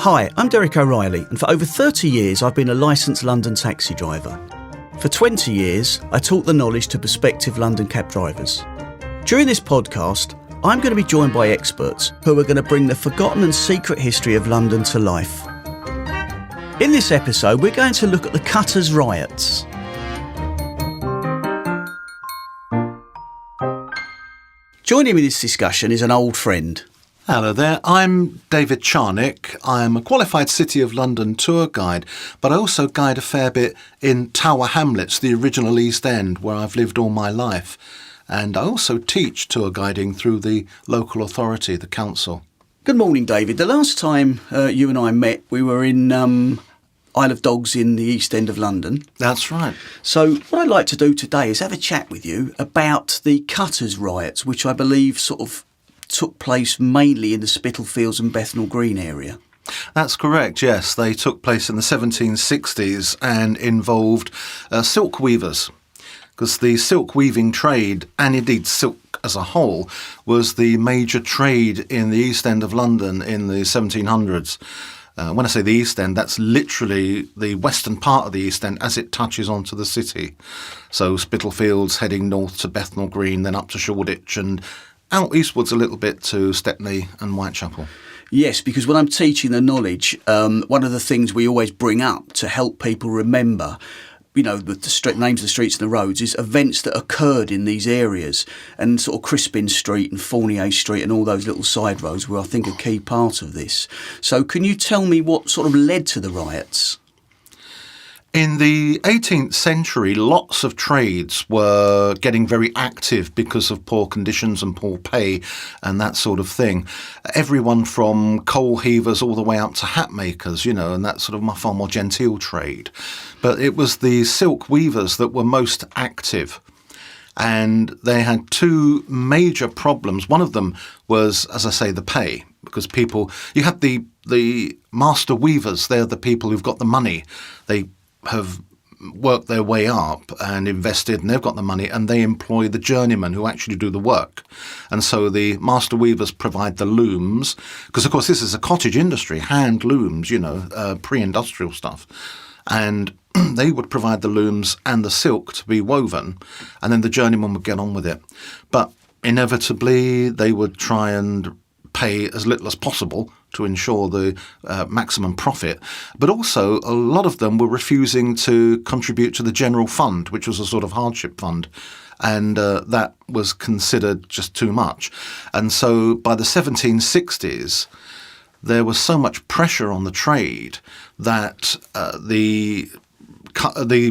Hi, I'm Derek O'Reilly, and for over 30 years I've been a licensed London taxi driver. For 20 years, I taught the knowledge to prospective London cab drivers. During this podcast, I'm going to be joined by experts who are going to bring the forgotten and secret history of London to life. In this episode, we're going to look at the Cutter Riots. Joining me in this discussion is an old friend. Hello there, I'm David Charnick. I'm a qualified City of London tour guide, but I also guide a fair bit in Tower Hamlets, the original East End, where I've lived all my life. And I also teach tour guiding through the local authority, the council. Good morning, David. The last time you and I met, we were in Isle of Dogs in the East End of London. That's right. So what I'd like to do today is have a chat with you about the Cutter Riots, which I believe sort of took place mainly in the Spitalfields and Bethnal Green area. That's correct, yes. They took place in the 1760s and involved silk weavers, because the silk weaving trade, and indeed silk as a whole, was the major trade in the East End of London in the 1700s. When I say the East End, that's literally the western part of the East End as it touches onto the city. So Spitalfields heading north to Bethnal Green, then up to Shoreditch and out eastwards a little bit to Stepney and Whitechapel. Yes, because when I'm teaching the knowledge, one of the things we always bring up to help people remember, you know, the names of the streets and the roads, is events that occurred in these areas. And sort of Crispin Street and Fournier Street and all those little side roads were, I think, a key part of this. So can you tell me what sort of led to the riots? In the 18th century, lots of trades were getting very active because of poor conditions and poor pay and that sort of thing. Everyone from coal heavers all the way up to hat makers, you know, and that sort of far more genteel trade. But it was the silk weavers that were most active. And they had two major problems. One of them was, as I say, the pay, because you have the master weavers. They're the people who've got the money. They have worked their way up and invested, and they've got the money, and they employ the journeymen who actually do the work. And so the master weavers provide the looms, because of course this is a cottage industry, hand looms, you know, pre-industrial stuff. And they would provide the looms and the silk to be woven, and then the journeyman would get on with it. But inevitably they would try and pay as little as possible to ensure the maximum profit. But also, a lot of them were refusing to contribute to the general fund, which was a sort of hardship fund. And that was considered just too much. And so by the 1760s, there was so much pressure on the trade that the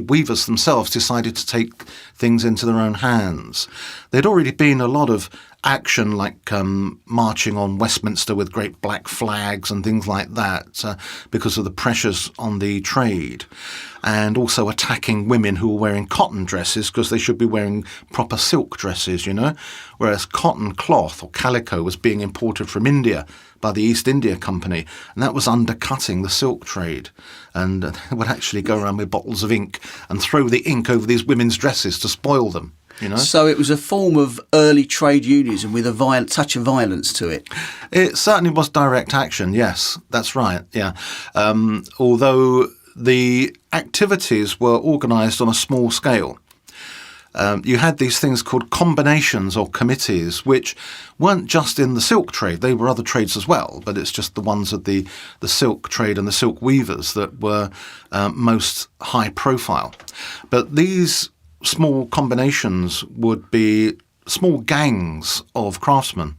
weavers themselves decided to take things into their own hands. There'd already been a lot of action, like marching on Westminster with great black flags and things like that because of the pressures on the trade, and also attacking women who were wearing cotton dresses because they should be wearing proper silk dresses, you know, whereas cotton cloth or calico was being imported from India by the East India Company, and that was undercutting the silk trade. And they would actually go around with bottles of ink and throw the ink over these women's dresses to spoil them. You know? So it was a form of early trade unionism with a touch of violence to it. It certainly was direct action, yes, that's right, yeah. Although the activities were organised on a small scale. You had these things called combinations or committees, which weren't just in the silk trade, they were other trades as well, but it's just the ones of the silk trade and the silk weavers that were most high profile. But these small combinations would be small gangs of craftsmen.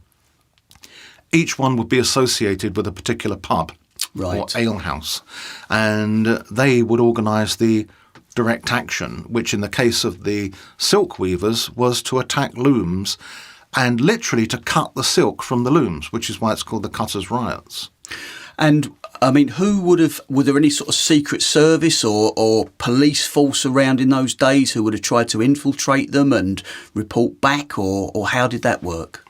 Each one would be associated with a particular pub or alehouse, and they would organise the direct action, which in the case of the silk weavers was to attack looms and literally to cut the silk from the looms, which is why it's called the Cutter Riots. And I mean, were there any sort of secret service or police force around in those days who would have tried to infiltrate them and report back, or how did that work?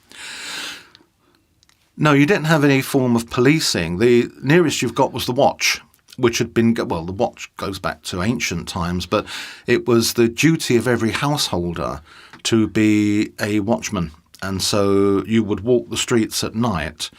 No, you didn't have any form of policing. The nearest you've got was the watch, which had been, well, the watch goes back to ancient times, but it was the duty of every householder to be a watchman. And so you would walk the streets at night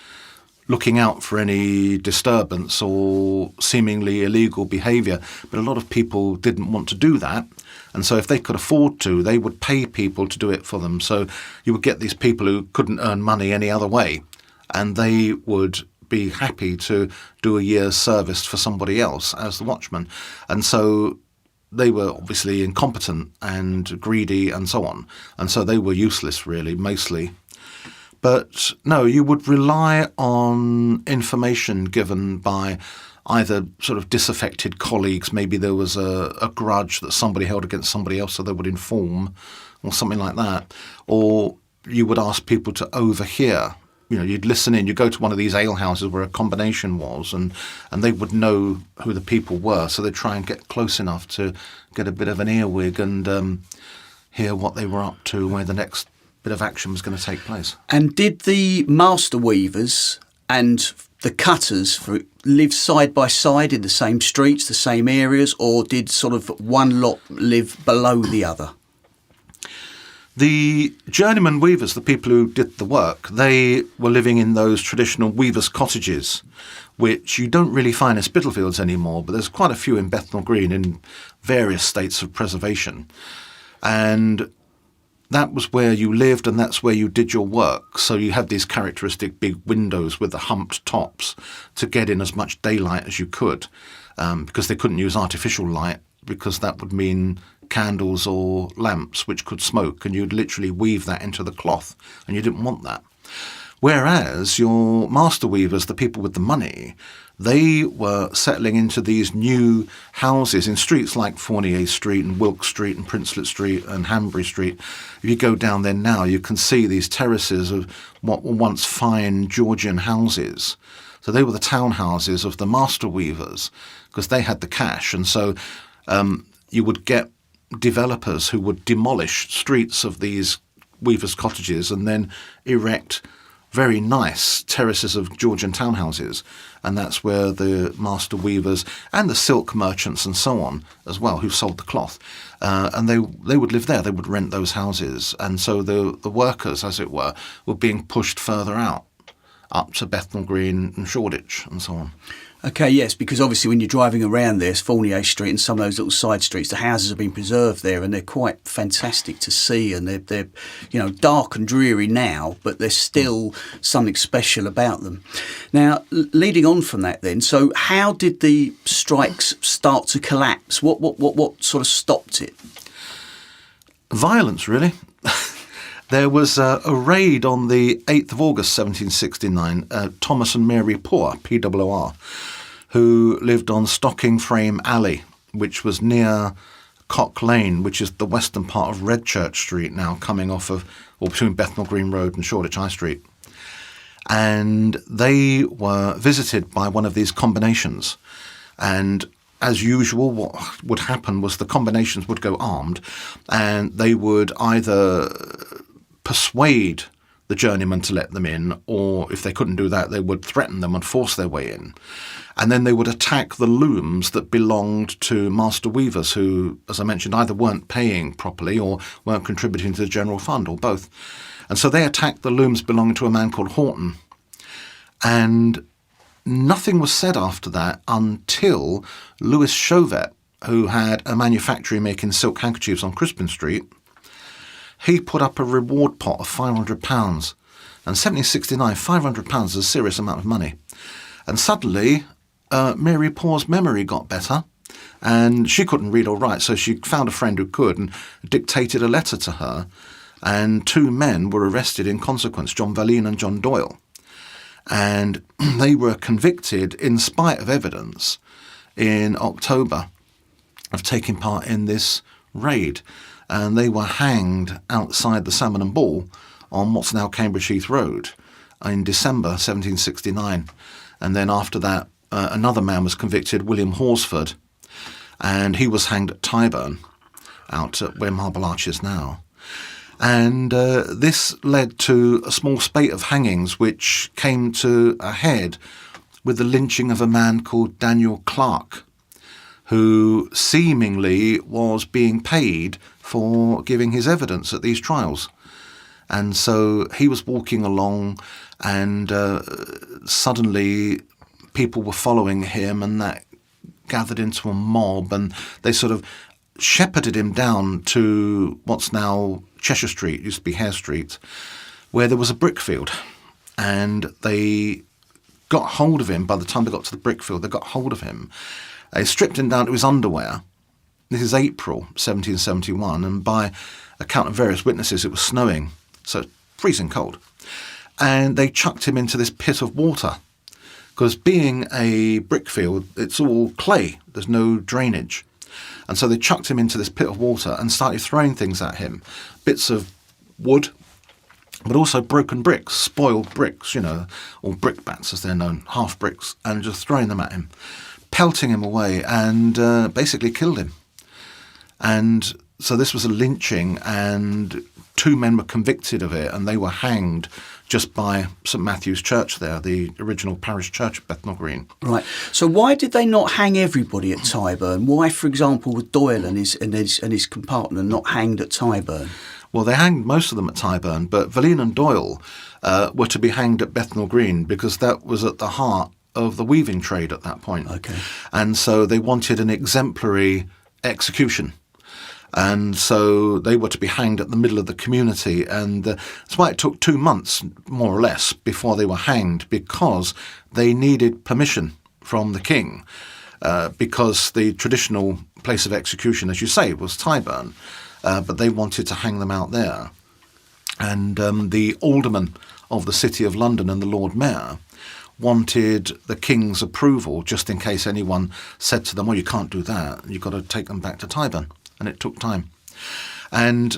looking out for any disturbance or seemingly illegal behaviour. But a lot of people didn't want to do that. And so if they could afford to, they would pay people to do it for them. So you would get these people who couldn't earn money any other way, and they would be happy to do a year's service for somebody else as the watchman. And so they were obviously incompetent and greedy and so on. And so they were useless, really, mostly. But no, you would rely on information given by either sort of disaffected colleagues. Maybe there was a grudge that somebody held against somebody else, so they would inform, or something like that. Or you would ask people to overhear. You know, you'd listen in. You go to one of these alehouses where a combination was, and they would know who the people were, so they'd try and get close enough to get a bit of an earwig and hear what they were up to, where the next bit of action was going to take place. And did the master weavers and the cutters live side by side in the same streets, the same areas, or did sort of one lot live below the other? The journeyman weavers, the people who did the work, they were living in those traditional weavers' cottages, which you don't really find in Spitalfields anymore, but there's quite a few in Bethnal Green in various states of preservation. And that was where you lived, and that's where you did your work. So you had these characteristic big windows with the humped tops to get in as much daylight as you could, because they couldn't use artificial light, because that would mean candles or lamps which could smoke, and you'd literally weave that into the cloth, and you didn't want that. Whereas your master weavers, the people with the money, they were settling into these new houses in streets like Fournier Street and Wilkes Street and Princelet Street and Hanbury Street. If you go down there now, you can see these terraces of what were once fine Georgian houses. So they were the townhouses of the master weavers, because they had the cash. And so you would get developers who would demolish streets of these weavers' cottages and then erect very nice terraces of Georgian townhouses. And that's where the master weavers and the silk merchants and so on as well, who sold the cloth, and they would live there. They would rent those houses. And so the workers, as it were being pushed further out, up to Bethnal Green and Shoreditch and so on. Okay, yes, because obviously when you're driving around there's Fournier Street and some of those little side streets, the houses have been preserved there, and they're quite fantastic to see, and they're dark and dreary now, but there's still something special about them. Now, leading on from that then, so how did the strikes start to collapse? What sort of stopped it? Violence, really. There was a raid on the 8th of August 1769, Thomas and Mary Poor, PWR, who lived on Stocking Frame Alley, which was near Cock Lane, which is the western part of Redchurch Street now, coming off of, or between Bethnal Green Road and Shoreditch High Street. And they were visited by one of these combinations. And as usual, what would happen was the combinations would go armed, and they would either persuade the journeyman to let them in, or if they couldn't do that, they would threaten them and force their way in. And then they would attack the looms that belonged to master weavers who, as I mentioned, either weren't paying properly or weren't contributing to the general fund, or both. And so they attacked the looms belonging to a man called Horton. And nothing was said after that until Louis Chauvet, who had a manufactory making silk handkerchiefs on Crispin Street, he put up a reward pot of £500. And 1769, £500 is a serious amount of money. And suddenly, Mary Poor's memory got better, and she couldn't read or write, so she found a friend who could and dictated a letter to her, and two men were arrested in consequence, John Valine and John Doyle. And they were convicted, in spite of evidence, in October of taking part in this raid. And they were hanged outside the Salmon and Ball on what's now Cambridge Heath Road in December 1769. And then after that, another man was convicted, William Horsford, and he was hanged at Tyburn, out at where Marble Arch is now. And this led to a small spate of hangings which came to a head with the lynching of a man called Daniel Clark, who seemingly was being paid for giving his evidence at these trials. And so he was walking along, and suddenly people were following him, and that gathered into a mob, and they sort of shepherded him down to what's now Cheshire Street, used to be Hare Street, where there was a brickfield. And they got hold of him. By the time they got to the brickfield, they got hold of him. They stripped him down to his underwear. This is April 1771, and by account of various witnesses, it was snowing, so freezing cold. And they chucked him into this pit of water, because being a brickfield, it's all clay. There's no drainage. And so they chucked him into this pit of water and started throwing things at him, bits of wood, but also broken bricks, spoiled bricks, or brickbats as they're known, half bricks, and just throwing them at him, pelting him away, and basically killed him. And so this was a lynching, and 2 men were convicted of it, and they were hanged just by St Matthew's Church there, the original parish church of Bethnal Green. Right. So why did they not hang everybody at Tyburn? Why, for example, with Doyle and his compartment not hanged at Tyburn? Well, they hanged most of them at Tyburn, but Verleen and Doyle were to be hanged at Bethnal Green because that was at the heart of the weaving trade at that point. Okay. And so they wanted an exemplary execution. And so they were to be hanged at the middle of the community. And that's why it took 2 months, more or less, before they were hanged, because they needed permission from the king, because the traditional place of execution, as you say, was Tyburn. But they wanted to hang them out there. And the alderman of the City of London and the Lord Mayor wanted the king's approval, just in case anyone said to them, well, you can't do that, you've got to take them back to Tyburn. And it took time. And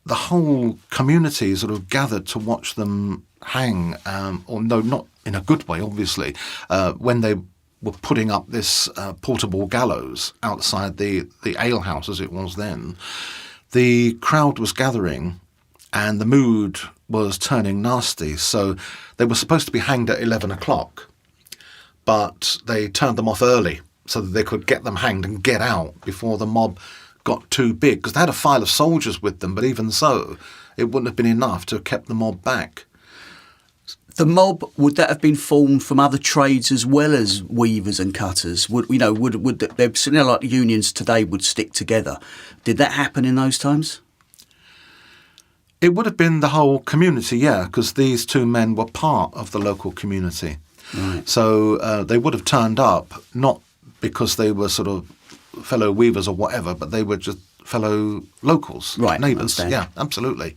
the whole community sort of gathered to watch them hang, or no, not in a good way, obviously, when they were putting up this portable gallows outside the alehouse, as it was then. The crowd was gathering and the mood was turning nasty. So they were supposed to be hanged at 11 o'clock, but they turned them off early so that they could get them hanged and get out before the mob got too big, because they had a file of soldiers with them, but even so, it wouldn't have been enough to have kept the mob back. The mob, would that have been formed from other trades as well as weavers and cutters? Would they, like unions today would stick together? Did that happen in those times? It would have been the whole community, yeah, because these 2 men were part of the local community. Right. So they would have turned up, not because they were sort of fellow weavers or whatever, but they were just fellow locals, right, neighbours. Yeah, absolutely.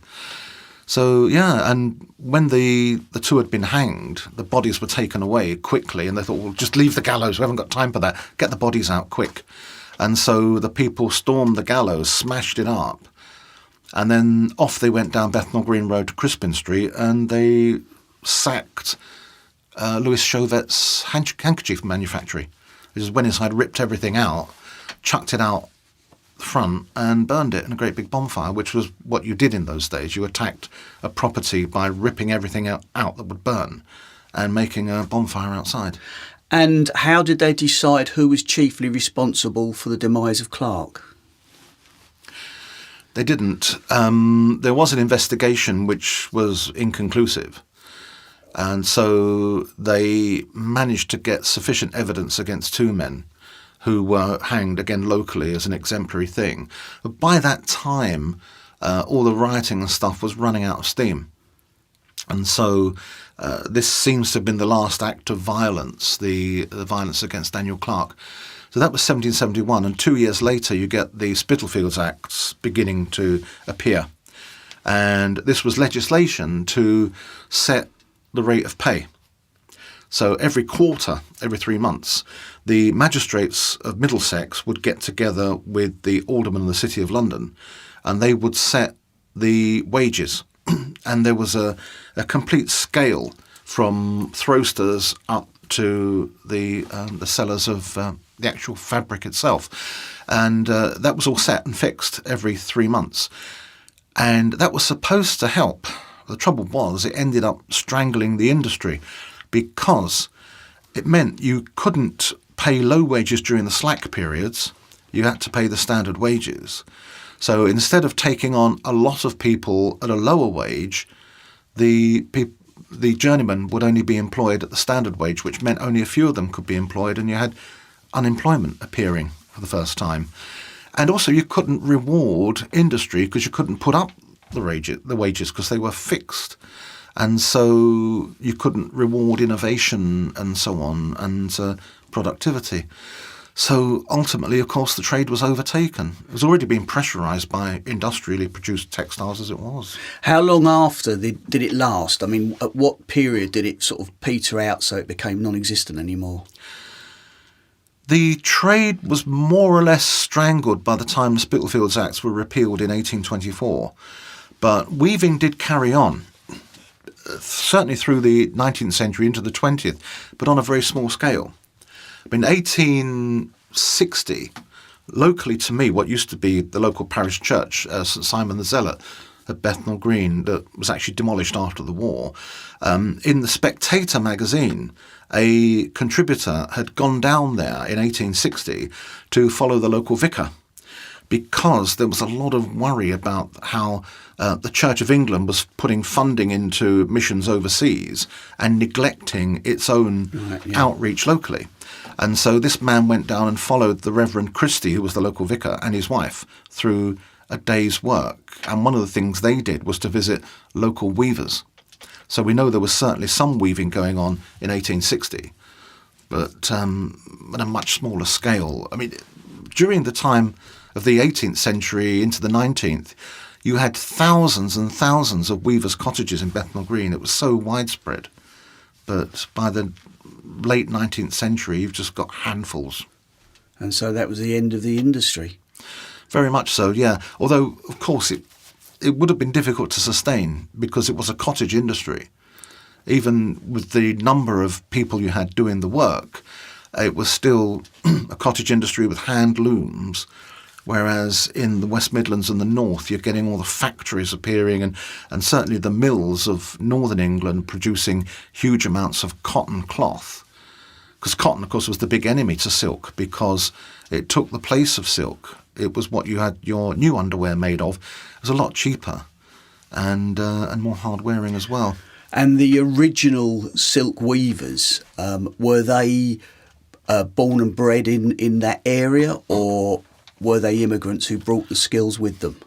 So, yeah, and when the 2 had been hanged, the bodies were taken away quickly, and they thought, well, just leave the gallows, we haven't got time for that, get the bodies out quick. And so the people stormed the gallows, smashed it up, and then off they went down Bethnal Green Road to Crispin Street, and they sacked Louis Chauvet's handkerchief manufactory. This is when he had ripped everything out, chucked it out the front and burned it in a great big bonfire, which was what you did in those days. You attacked a property by ripping everything out that would burn and making a bonfire outside. And how did they decide who was chiefly responsible for the demise of Clark? They didn't. There was an investigation which was inconclusive. And so they managed to get sufficient evidence against 2 men who were hanged, again, locally as an exemplary thing. But by that time, all the rioting and stuff was running out of steam. And so this seems to have been the last act of violence, the violence against Daniel Clark. So that was 1771, and 2 years later you get the Spitalfields Acts beginning to appear. And this was legislation to set the rate of pay. So every quarter, every 3 months, the magistrates of Middlesex would get together with the aldermen of the City of London, and they would set the wages. And there was a complete scale from throwsters up to the sellers of the actual fabric itself. And that was all set and fixed every 3 months. And that was supposed to help. The trouble was it ended up strangling the industry, because it meant you couldn't pay low wages during the slack periods. You had to pay the standard wages. So instead of taking on a lot of people at a lower wage, the the journeymen would only be employed at the standard wage, which meant only a few of them could be employed, and you had unemployment appearing for the first time. And also you couldn't reward industry because you couldn't put up the wages because they were fixed. And so you couldn't reward innovation and so on, and productivity. So ultimately, of course, the trade was overtaken. It was already being pressurised by industrially produced textiles as it was. How long after did it last? I mean, at what period did it sort of peter out so it became non-existent anymore? The trade was more or less strangled by the time the Spitalfields Acts were repealed in 1824. But weaving did carry on, certainly through the 19th century into the 20th, but on a very small scale. In 1860, locally to me, what used to be the local parish church, St Simon the Zealot at Bethnal Green, that was actually demolished after the war, in the Spectator magazine, a contributor had gone down there in 1860 to follow the local vicar, because there was a lot of worry about how the Church of England was putting funding into missions overseas and neglecting its own outreach locally. And so this man went down and followed the Reverend Christie, who was the local vicar, and his wife through a day's work. And one of the things they did was to visit local weavers. So we know there was certainly some weaving going on in 1860, but at a much smaller scale. I mean, during the time of the 18th century into the 19th, you had thousands and thousands of weavers' cottages in Bethnal Green. It was so widespread. But by the late 19th century, you've just got handfuls. And so that was the end of the industry. Very much so, yeah. Although, of course, it would have been difficult to sustain because it was a cottage industry. Even with the number of people you had doing the work, it was still a cottage industry with hand looms. Whereas in the West Midlands and the North, you're getting all the factories appearing and certainly the mills of northern England producing huge amounts of cotton cloth. Because cotton, of course, was the big enemy to silk because it took the place of silk. It was what you had your new underwear made of. It was a lot cheaper and more hard-wearing as well. And the original silk weavers, were they born and bred in that area, or were they immigrants who brought the skills with them?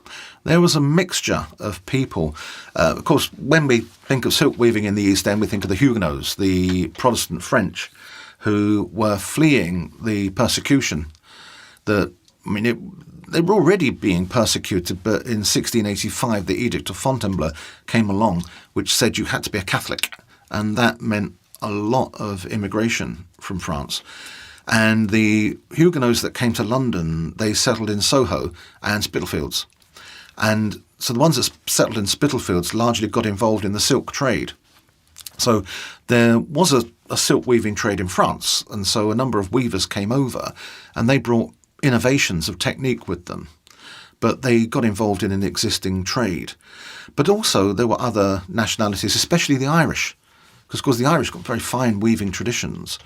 There was a mixture of people. Of course, when we think of silk weaving in the East End, we think of the Huguenots, the Protestant French, who were fleeing the persecution. They were already being persecuted, but in 1685, the Edict of Fontainebleau came along, which said you had to be a Catholic, and that meant a lot of immigration from France. And the Huguenots that came to London, they settled in Soho and Spitalfields. And so the ones that settled in Spitalfields largely got involved in the silk trade. So there was a silk weaving trade in France, and so a number of weavers came over, and they brought innovations of technique with them. But they got involved in an existing trade. But also there were other nationalities, especially the Irish, because of course the Irish got very fine weaving traditions.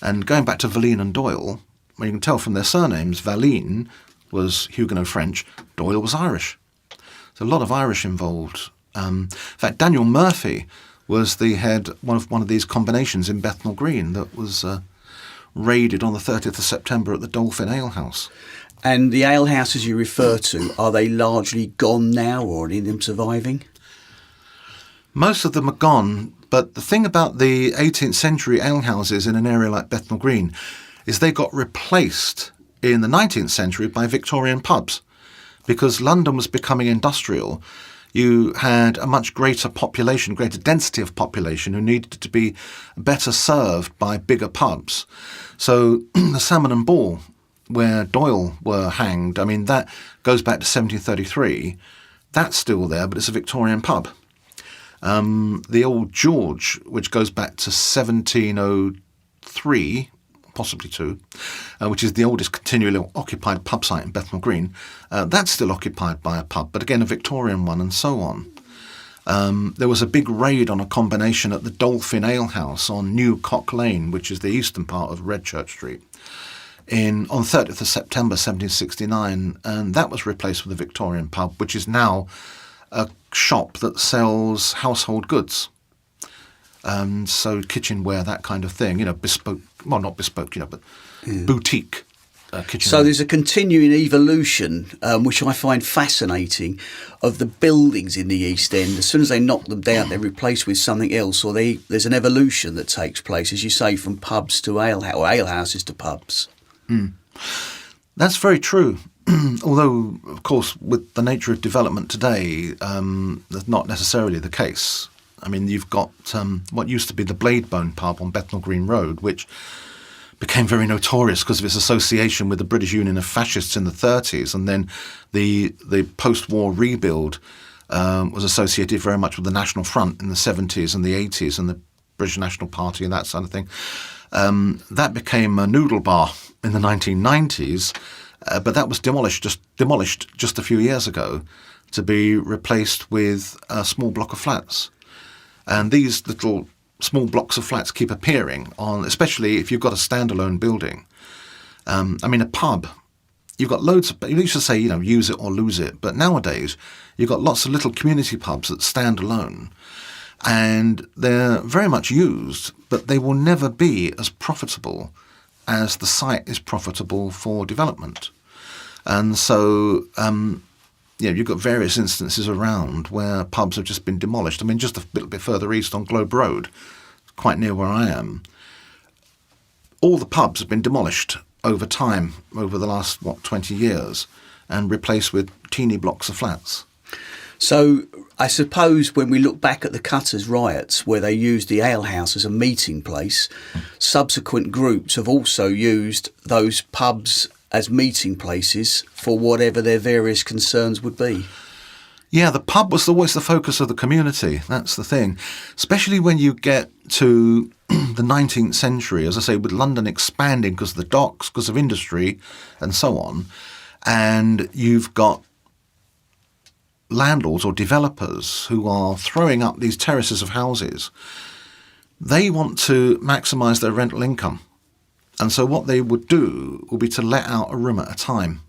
And going back to Valine and Doyle, well, you can tell from their surnames, Valine was Huguenot French, Doyle was Irish. So a lot of Irish involved. In fact, Daniel Murphy was the head one of these combinations in Bethnal Green that was raided on the 30th of September at the Dolphin Ale House. And the ale houses you refer to, are they largely gone now, or are any of them surviving? Most of them are gone, but the thing about the 18th century alehouses in an area like Bethnal Green is they got replaced in the 19th century by Victorian pubs. Because London was becoming industrial, you had a much greater population, greater density of population who needed to be better served by bigger pubs. So the Salmon and Ball, where Doyle were hanged, I mean, that goes back to 1733. That's still there, but it's a Victorian pub. The Old George, which goes back to 1703, possibly two, which is the oldest continually occupied pub site in Bethnal Green, that's still occupied by a pub, but again a Victorian one, and so on. There was a big raid on a combination at the Dolphin Ale House on New Cock Lane, which is the eastern part of Redchurch Street, on 30th of September 1769, and that was replaced with a Victorian pub, which is now a shop that sells household goods. So kitchenware, that kind of thing, bespoke, well, not bespoke, but boutique kitchenware. So there's a continuing evolution, which I find fascinating, of the buildings in the East End. As soon as they knock them down, they're replaced with something else, or there's an evolution that takes place, as you say, from pubs to alehouses to pubs. That's very true. Although, of course, with the nature of development today, that's not necessarily the case. I mean, you've got what used to be the Bladebone pub on Bethnal Green Road, which became very notorious because of its association with the British Union of Fascists in the 30s, and then the post-war rebuild was associated very much with the National Front in the 70s and the 80s and the British National Party and that sort of thing. That became a noodle bar in the 1990s, but that was demolished just a few years ago to be replaced with a small block of flats. And these little small blocks of flats keep appearing on, especially if you've got a standalone building. I mean, a pub, you've got loads of, you used to say, use it or lose it. But nowadays, you've got lots of little community pubs that stand alone. And they're very much used, but they will never be as profitable as the site is profitable for development. And so, you've got various instances around where pubs have just been demolished. I mean, just a little bit further east on Globe Road, quite near where I am, all the pubs have been demolished over time, over the last, 20 years, and replaced with teeny blocks of flats. So I suppose when we look back at the Cutter Riots, where they used the alehouse as a meeting place, subsequent groups have also used those pubs as meeting places for whatever their various concerns would be. Yeah, the pub was always the focus of the community. That's the thing. Especially when you get to the 19th century, as I say, with London expanding because of the docks, because of industry and so on. And you've got landlords or developers who are throwing up these terraces of houses. They want to maximise their rental income. And so what they would do would be to let out a room at a time.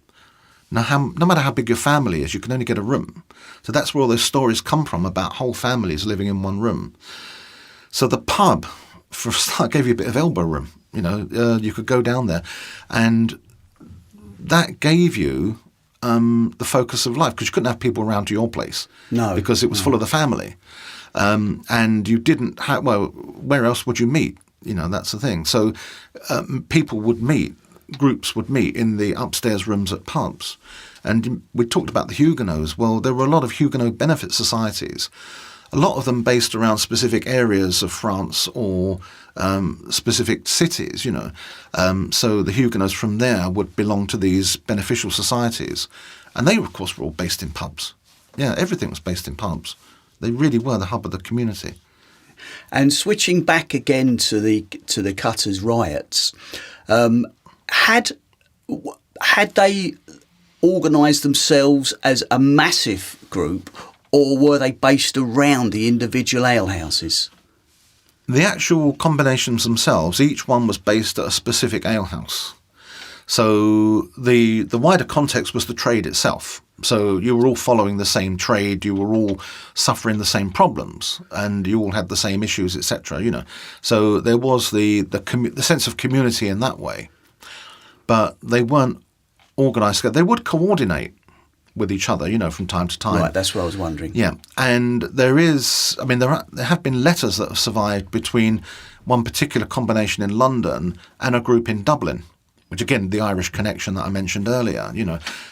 Now, no matter how big your family is, you can only get a room. So that's where all those stories come from about whole families living in one room. So the pub, for a start, gave you a bit of elbow room. You could go down there. And that gave you the focus of life, because you couldn't have people around to your place. No. Because it was full of the family. And you didn't have, where else would you meet? That's the thing. So people would meet, groups would meet in the upstairs rooms at pubs. And we talked about the Huguenots. Well, there were a lot of Huguenot benefit societies, a lot of them based around specific areas of France or specific cities, So the Huguenots from there would belong to these beneficial societies. And they, of course, were all based in pubs. Yeah, everything was based in pubs. They really were the hub of the community. And switching back again to the Cutter Riots, had they organised themselves as a massive group, or were they based around the individual alehouses? The actual combinations themselves, each one was based at a specific alehouse. So the wider context was the trade itself. So you were all following the same trade, you were all suffering the same problems, and you all had the same issues, etc. So there was the sense of community in that way, but they weren't organised together. They would coordinate with each other, from time to time. Right, that's what I was wondering. Yeah, and there have been letters that have survived between one particular combination in London and a group in Dublin, which again, the Irish connection that I mentioned earlier,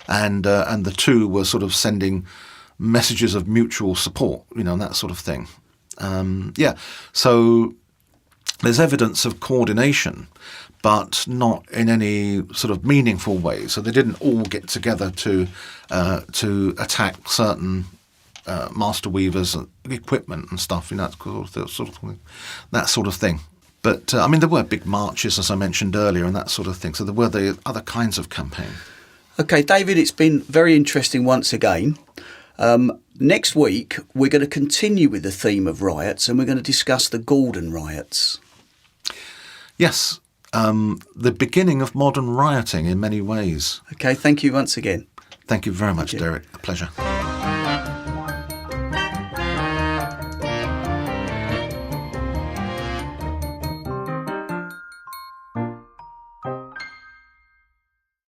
and the two were sort of sending messages of mutual support, and that sort of thing. So there's evidence of coordination, but not in any sort of meaningful way. So they didn't all get together to attack certain master weavers' equipment and stuff, that sort of thing. But, there were big marches, as I mentioned earlier, and that sort of thing. So there were the other kinds of campaign. OK, David, it's been very interesting once again. Next week, we're going to continue with the theme of riots, and we're going to discuss the Gordon Riots. Yes, the beginning of modern rioting in many ways. OK, thank you once again. Thank you very much, Dereck. A pleasure.